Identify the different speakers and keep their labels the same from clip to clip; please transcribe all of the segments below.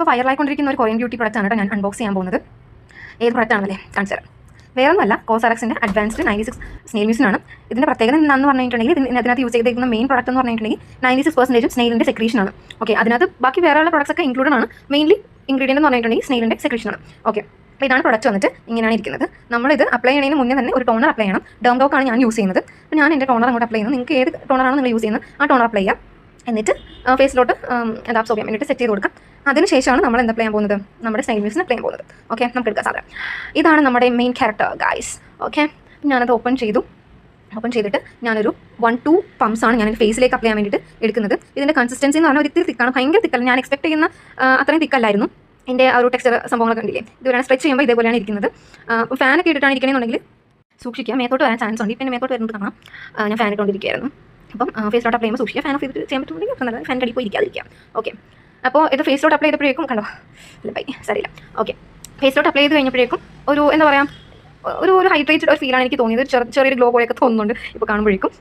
Speaker 1: ഇപ്പോൾ വൈറലായിക്കൊണ്ടിരിക്കുന്ന ഒരു Korean beauty പ്രൊഡക്റ്റാണ് കേട്ടോ ഞാൻ അൺബോക്സ് ചെയ്യാൻ പോകുന്നത്. ഏത് പ്രൊഡക്റ്റാണെന്നല്ലേ കാണിച്ചു തരാം. വേറെ ഒന്നുമല്ല, കോസാറക്സിൻ്റെ അഡ്വാൻസ്ഡ് 96 സ്നെയിൽ മ്യൂസിനാണ്. ഇതിൻ്റെ പ്രത്യേകത എന്താണെന്ന് പറഞ്ഞിട്ടുണ്ടെങ്കിൽ ഇതിനകത്ത് യൂസ് ചെയ്തിരിക്കുന്ന മെയിൻ പ്രൊഡക്റ്റ് എന്ന് പറഞ്ഞിട്ടുണ്ടെങ്കിൽ 96% സ്നെയിലിൻ്റെ സെക്രീഷനാണ്. ഓക്കെ, അതിനകത്ത് ബാക്കി വേറെയുള്ള പ്രൊഡക്ട്സ് ഒക്കെ ഇൻക്ലൂഡഡ് ആണ്. മെയിൻലി ഇൻഗ്രീഡിയൻ്റ് എന്ന് പറഞ്ഞിട്ടുണ്ടെങ്കിൽ സ്നെയിലിൻ്റെ സെക്രീഷനാണ്. ഓക്കെ, അപ്പോൾ ഇതാണ് പ്രൊഡക്റ്റ് വന്നിട്ട് ഇങ്ങനെയാണ് ഇരിക്കുന്നത്. നമ്മളിത് അപ്ലൈ ചെയ്യുന്നതിന് മുന്നേ തന്നെ ഒരു ടോണർ അപ്ലൈ ചെയ്യണം. ഡേം ഡോക്കാണ് ഞാൻ യൂസ് ചെയ്യുന്നത്. അപ്പോൾ ഞാൻ എൻ്റെ ടോണർ അങ്ങോട്ട് അപ്ലൈ ചെയ്യുന്നത്. നിങ്ങൾക്ക് ഏത് ടോണറാണ് നിങ്ങൾ യൂസ് ചെയ്യുന്നത് ആ ടോണർ അപ്ലൈ ചെയ്യാം. എന്നിട്ട് ഫേസിലോട്ട് എന്താ അബ്സോർബ് ചെയ്യാൻ വേണ്ടിയിട്ട് സെറ്റ് ചെയ്ത് കൊടുക്കാം. അതിനുശേഷമാണ് നമ്മൾ എന്താ അപ്ലൈ ചെയ്യാൻ പോകുന്നത്, നമ്മുടെ സ്നെയിൽ മ്യൂസിന് അപ്ലൈ ചെയ്യാൻ പോകുന്നത്. ഓക്കെ, നമുക്ക് എടുക്കാം സാധനം. ഇതാണ് നമ്മുടെ മെയിൻ ക്യാരക്ടർ ഗൈസ്. ഓക്കെ, ഞാനത് ഓപ്പൺ ചെയ്തിട്ട് ഞാനൊരു 1-2 പംപ്സാണ് ഞാൻ ഫേസിലേക്ക് അപ്ലൈ ചെയ്യാൻ വേണ്ടിയിട്ട് എടുക്കുന്നത്. ഇതിൻ്റെ കൺസിസ്റ്റൻസി എന്ന് പറഞ്ഞാൽ ഒരിത്തിരി തിക്കാണ്, ഭയങ്കര തിക്കല്ല. ഞാൻ എക്സ്പെക്ട് ചെയ്യുന്ന അത്രയും തിക്കല്ലായിരുന്നു. എൻ്റെ ആ ഒരു ടെക്സ്ചർ സംഭവങ്ങളൊക്കെ കണ്ടില്ലേ, ഇതുവരെ സ്ട്രെച്ച് ചെയ്യുമ്പോൾ ഇതേപോലെയാണ് ഇരിക്കുന്നത്. അപ്പോൾ ഫാനൊക്കെ ഇട്ടിട്ടാണ് ഇരിക്കണമെന്നുണ്ടെങ്കിൽ സൂക്ഷിക്കുക, മേത്തോട്ട് വരാൻ ചാൻസ് ഉണ്ട്. പിന്നെ മേത്തോട്ട് വരുന്നത് കാണാം. ഞാൻ ഫാൻ ഇട്ടുകൊണ്ടിരിക്കുകയായിരുന്നു. അപ്പം ഫേസിലോട്ട് അപ്ലൈ ചെയ്യുമ്പോൾ സൂക്ഷിക്കുക, ഫാൻ ഓഫ് ചെയ്തിട്ട് ചെയ്യാൻ പറ്റുമെങ്കിൽ നല്ല ഫാൻ കടി പോയി ഇരിക്കാതിരിക്കാം. ഓക്കെ, അപ്പോൾ ഇത് ഫേസിലോട്ട് അപ്ലൈ ചെയ്തപ്പോഴേക്കും കണ്ടോ, അല്ല ബൈ സാരില്ല. ഓക്കെ, ഫേസിലോട്ട് അപ്ലൈ ചെയ്ത് കഴിഞ്ഞപ്പോഴേക്കും ഒരു എന്താ പറയുക, ഒരു ഹൈഡ്രേറ്റഡ് ഒരു ഫീലാണ് എനിക്ക് തോന്നിയത്. ചെറിയൊരു ഗ്ലോ പോയൊക്കെ തോന്നുന്നുണ്ട് ഇപ്പോൾ കാണുമ്പോഴേക്കും.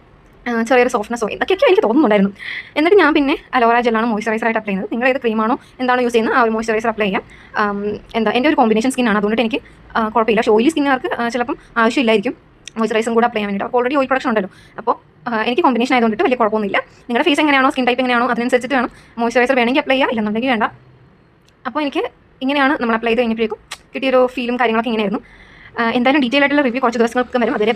Speaker 1: ചെറിയൊരു സോഫ്റ്റ്നെസ്സോ എന്തൊക്കെയൊക്കെ എനിക്ക് തോന്നുന്നുണ്ടായിരുന്നു. എന്നിട്ട് ഞാൻ പിന്നെ അലോറ ജെല്ലാണ് മോയ്സ്ചറൈസറായിട്ട് അപ്ലൈ ചെയ്യുന്നത്. നിങ്ങൾ ഏത് ക്രീമാണോ എന്താണോ യൂസ് ചെയ്യുന്നത് ആ ഒരു മോയ്സ്ചറൈസർ അപ്ലൈ ചെയ്യാം. എൻ്റെ ഒരു കോമ്പിനേഷൻ സ്കിന്നാണ്, അതുകൊണ്ട് എനിക്ക് കുഴപ്പമില്ല. പക്ഷേ ഓയിലി സ്കിന്നുകാർക്ക് ചിലപ്പം ആവശ്യമില്ലായിരിക്കും മോയ്സ്ചറൈസറും കൂടെ അപ്ലൈ ചെയ്യാൻ വേണ്ടിയിട്ട്. അപ്പോൾ ഓൾറെഡി ഓയിൽ പ്രൊഡക്ഷൻ ഉണ്ടല്ലോ. അപ്പോൾ എനിക്ക് കോമ്പിനേഷൻ ആയതുകൊണ്ട് വലിയ കുഴപ്പമൊന്നുമില്ല. നിങ്ങളുടെ ഫേസ് എങ്ങനെയാണോ, സ്കിൻ ടൈപ്പ് എങ്ങനെയാണോ അതിനനുസരിച്ചിട്ട് വേണം മോയ്സ്ചറൈസർ വേണമെങ്കിൽ അപ്ലൈ ചെയ്യുക, ഇല്ലെന്നുണ്ടെങ്കിൽ വേണ്ട. അപ്പോൾ എനിക്ക് ഇങ്ങനെയാണ് നമ്മൾ അപ്ലൈ ചെയ്ത് കഴിഞ്ഞപ്പോഴേക്കും കിട്ടിയൊരു ഫീലും കാര്യങ്ങളൊക്കെ ഇങ്ങനെയായിരുന്നു. എന്തായാലും ഡീറ്റെയിൽ ആയിട്ടുള്ള റിവ്യൂ കുറച്ച് ദിവസങ്ങൾക്ക് വരും. അതുവരെ